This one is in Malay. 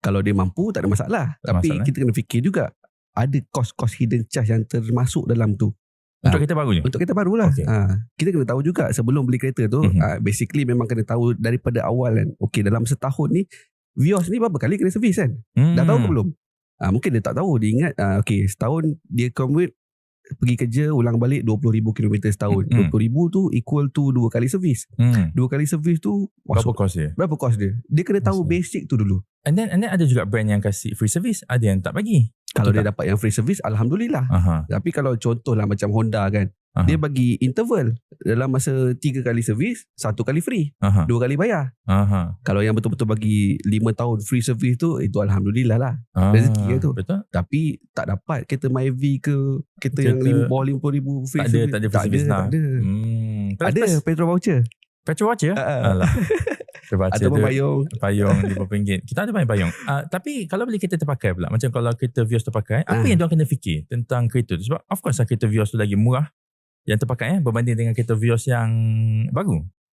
Kalau dia mampu tak ada masalah. Tapi kita kena fikir juga ada kos-kos hidden charge yang termasuk dalam tu. Untuk kereta baru ni? Untuk kereta baru lah. Okay. Kita kena tahu juga sebelum beli kereta tu, basically memang kena tahu daripada awal kan. Okay, dalam setahun ni Vios ni berapa kali kena servis kan? Dah tahu ke belum? Mungkin dia tak tahu. Dia ingat okay, setahun dia commute pergi kerja ulang balik 20,000 km setahun. 20,000 tu equal to 2 kali servis. 2 kali servis tu berapa kos dia? Berapa kos dia? Dia kena tahu basic tu dulu. And then ada juga brand yang kasih free service, ada yang tak bagi. Kalau dia dapat yang free service, alhamdulillah. Tapi kalau contohlah macam Honda kan, dia bagi interval dalam masa 3 kali servis, 1 kali free, 2 kali bayar. Kalau yang betul-betul bagi 5 tahun free service tu, itu alhamdulillah lah. Rezeki tu. Betul. Tapi tak dapat kereta Myvi ke kereta yang bawah 50,000 free service. Tak ada free service lah. Ada petrol voucher. Petrol voucher? Alah. Atau payung RM5. Kita ada banyak payung. Tapi kalau beli kereta terpakai pula, macam kalau kereta Vios terpakai, apa yang diorang kena fikir tentang kereta tu? Sebab of course kereta Vios tu lagi murah yang terpakai berbanding dengan kereta Vios yang baru.